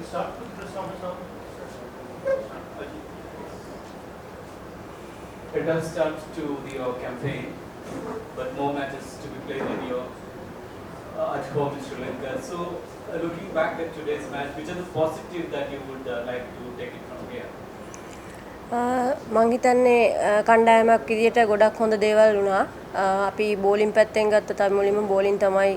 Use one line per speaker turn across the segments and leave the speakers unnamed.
start with Christopher. It does start to your campaign, but more matches to be played in your at home in Sri Lanka. So, looking back at today's match, which are the positives that you would like to take it from here?
මං හිතන්නේ කණ්ඩායමක් විදියට ගොඩක් හොඳ දේවල් වුණා. අපි bowling පැත්තෙන් ගත්තොත් අපි මුලින්ම බෝලින් තමයි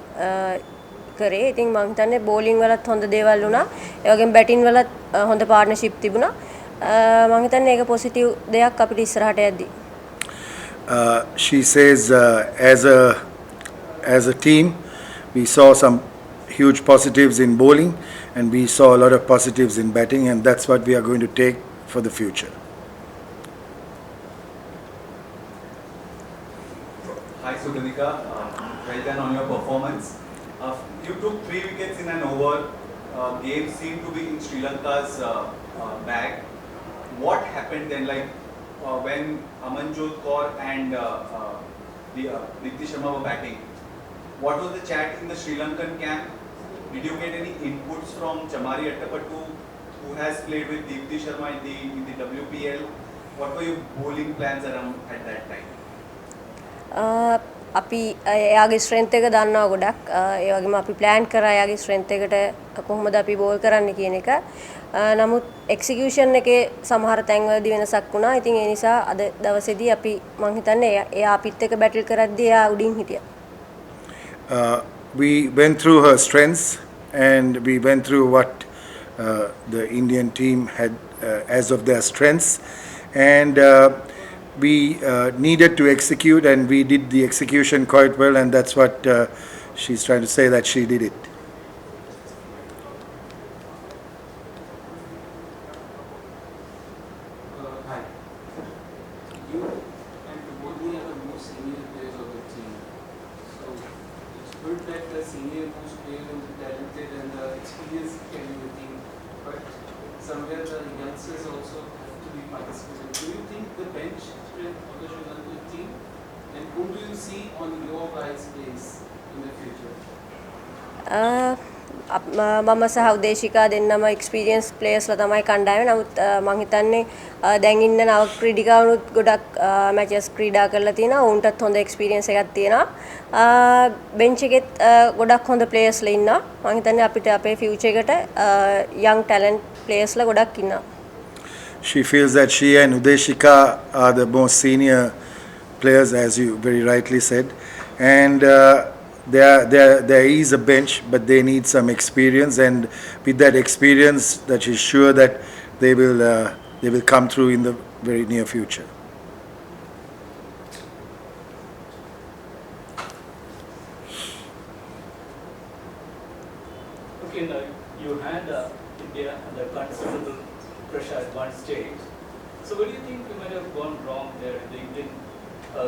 කරේ. ඉතින් මං හිතන්නේ බෝලින් වලත් හොඳ දේවල් වුණා. ඒ වගේම බැටින් වලත් හොඳ පාර්ට්නර්ෂිප් තිබුණා. මං හිතන්නේ ඒක පොසිටිව් දෙයක් අපිට ඉස්සරහට යද්දී.
She says as a team we saw some huge positives in bowling and we saw a lot of positives in batting, and that's what we are going to take for the future.
Hi Sudhanika, well done on your performance. You took 3 wickets in an over. Game seemed to be in Sri Lanka's bag. What happened then? When Amanjot Kaur and Deepti Sharma were batting, what was the chat in the Sri Lankan camp? Did you get any inputs from Chamari Attapattu, who has played with Deepti Sharma in the WPL? What were your bowling plans around at that time?
අපි එයාගේ strength එක දන්නවා ගොඩක්. ඒ වගේම අපි plan කරා එයාගේ strength එකට කොහොමද අපි බෝල් කරන්න කියන එක. නමුත් එක්සිකියුෂන් එකේ සමහර තැන්වලදී වෙනසක් වුණා. ඉතින් ඒ නිසා අද දවසේදී අපි මං හිතන්නේ එයා අපිත් එක්ක බැටල් කරද්දී එයා උඩින් හිටියා.
We went through her strengths and we went through what the Indian team had as of their strengths, and we needed to execute, and we did the execution quite well, and that's what she's trying to say, that she did it.
Hi. You and Modi are the most senior players of the team. So it's good that the senior most players and the talented and the experienced carry the team, but somewhere the youngsters also have to be participating. Do you think the bench strength of the Sri Lankan team, and whom do you see on your guys' place in the future?
මම සහ උදේශිකා දෙන්නම experience ප්ලේයර්ස්ලා තමයි කණ්ඩායමේ. නමුත් මං හිතන්නේ දැන් ඉන්න නව ක්‍රීඩිකාවනුත් ගොඩක් මැචස් ක්‍රීඩා කරලා තියෙනවා. උන්ටත් හොඳ එක්ස්පීරියන්ස් එකක් තියෙනවා. බෙන්ච් එකෙත් ගොඩක් හොඳ ප්ලේයර්ස්ලා ඉන්නවා. මං හිතන්නේ අපිට අපේ ෆියුචර් එකට යං ටැලන්ට් ප්ලේයර්ස්ලා ගොඩක් ඉන්නවා.
She feels that she and Udeshika are the most senior players, as you very rightly said, and there is a bench, but they need some experience, and with that experience, that she's sure that they will come through in the very near future.
Okay, now you had India under considerable pressure at one stage. So, what do you think you might have gone wrong there? The Indian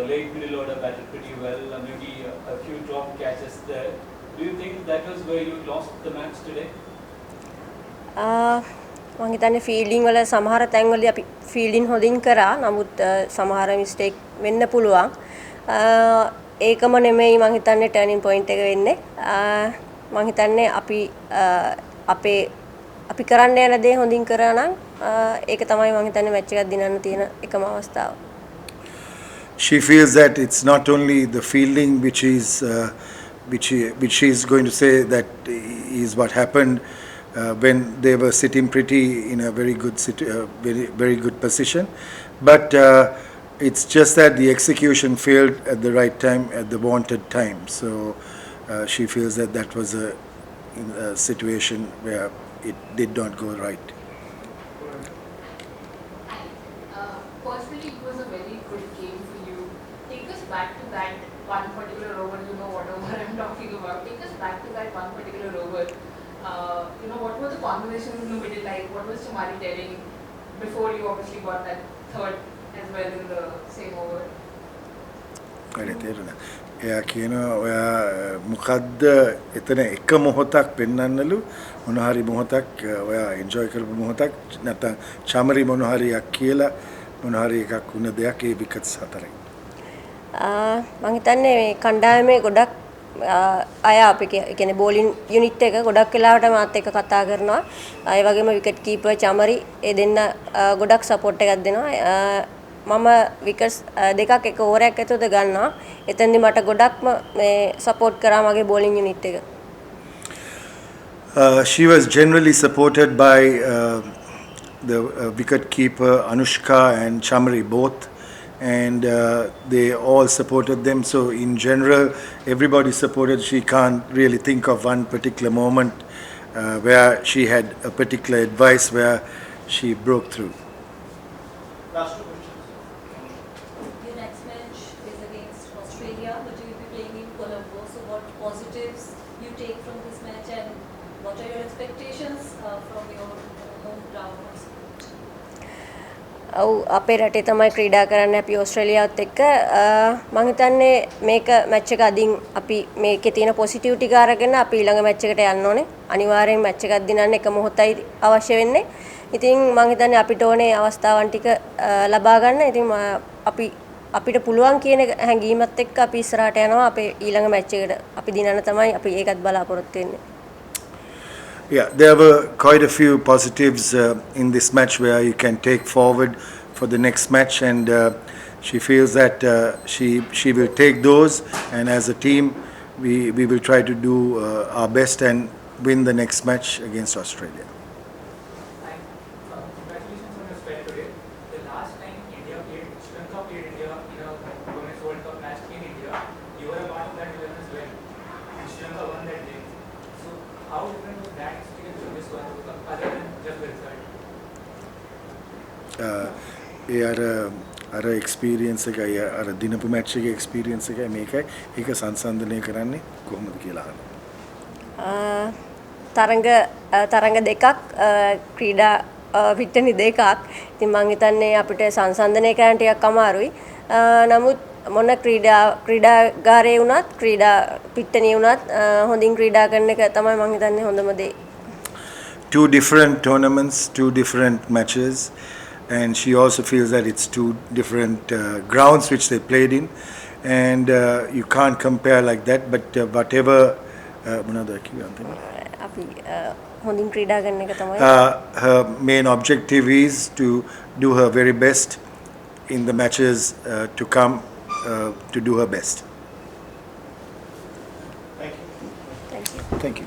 late middle order batted pretty well, maybe a few drop catches there. Do you think that was where you lost the match today?
මං හිතන්නේ ෆීල්ඩින් වල සමහර තැන්වලදී අපි ෆීල්ඩින් හොඳින් කරා. නමුත් සමහර මිස්ටේක් වෙන්න පුළුවන්. ඒකම නෙමෙයි මං හිතන්නේ ටර්නින් පොයින්ට් එක වෙන්නේ. මං හිතන්නේ අපි කරන්න යන දේ හොඳින් කරා නම් ඒක තමයි මං හිතන්නේ මැච් එකක් දිනන්න තියෙන එකම අවස්ථාව.
She feels that it's not only the fielding which she is going to say that is what happened when they were sitting pretty in a very good very good position, but it's just that the execution failed at the right time, at the wanted time. So she feels that that was a situation where it did not go right.
Personally, it was a very good game for you. Take us back to that one particular over. You know what over I'm talking about. Take us back to that one particular over. What were the conversations in the middle like? What was Chamari telling before you obviously got that third as well in the same over?
එයා කියනවා ඔයා මොකද්ද එතන එක මොහොතක් පෙන්වන්නලු මොන හරි මොහොතක් ඔයා එන්ජොයි කරපු මොහොතක් නැත්නම් චමරි මොන හරියක් කියලා මොන හරි එකක් වුණ දෙයක් ඒ විකට්ස් හතරෙන්
මං හිතන්නේ මේ කණ්ඩායමේ ගොඩක් අය අපි කියන්නේ බෝලින් යුනිට් එක ගොඩක් වෙලාවට මාත් එක්ක කතා කරනවා. ඒ වගේම විකට් කීපර් චමරි ඒ දෙන්න ගොඩක් සපෝට් එකක් දෙනවා. මම විකට්ස් දෙකක් එක ඕවරයක් ඇතුළත ගන්නවා. එතෙන්දි මට ගොඩක්ම මේ සපෝට් කරා මගේ බෝලින් යුනිට් එක.
She was generally supported by the wicket keeper Anushka and Chamari both, and they all supported them. So in general, everybody supported. She can't really think of one particular moment where she had a particular advice where she broke through.
Last two questions.
Your next match is against Australia, but you will be playing in Colombo. So, what positives you take from this match, and what are your expectations from your home ground?
ඔව් අපේ රටේ තමයි ක්‍රීඩා කරන්න අපි ඕස්ට්‍රේලියාවත් එක්ක මම හිතන්නේ මේක මැච් එක අදින් අපි මේකේ තියෙන පොසිටිව් ටික අරගෙන අපි ඊළඟ මැච් එකට යන්න ඕනේ. අනිවාර්යෙන් මැච් එකක් දිනන්න එක මොහොතයි අවශ්‍ය වෙන්නේ. ඉතින් මම හිතන්නේ අපිට ඕනේ අවස්ථාවන් ටික ලබා ගන්න. ඉතින් අපිට පුළුවන් කියන හැඟීමත් එක්ක අපි ඉස්සරහට යනවා. අපේ ඊළඟ මැච් එකට අපි දිනන්න තමයි අපි ඒකත් බලාපොරොත්තු වෙන්නේ.
Yeah, there were quite a few positives in this match where you can take forward for the next match, and she feels that she will take those, and as a team we will try to do our best and win the next match against Australia.
And congratulations on your spread today. The last time Sri Lanka played India in a Women's World Cup match in India, you were a part of that 11 as well. And Sri Lanka won that game. So how different was that experience from this World Cup other than just the result?
ඒ අර experience එකයි අර දිනපු match එකේ experience එකයි මේකයි ඒක සංසන්දනය කරන්නේ කොහොමද කියලා අහනවා.
තරඟ දෙකක් ක්‍රීඩා පිට්ටනි දෙකක්. ඉතින් මම හිතන්නේ අපිට සංසන්දනය කරන්න ටිකක් අමාරුයි. නමුත් මොන ක්‍රීඩාගාරයේ වුණත් ක්‍රීඩා පිට්ටනිය වුණත් හොඳින් ක්‍රීඩා කරන එක තමයි මම හිතන්නේ හොඳම දේ.
Two different tournaments, two different matches, and she also feels that it's two different grounds which they played in, and you can't compare like that. But whatever,
අපි හොඳින් ක්‍රීඩා කරන එක තමයි.
her main objective is to do her very best in the matches to come, to do her best.
Thank you.
Thank you.
Thank you.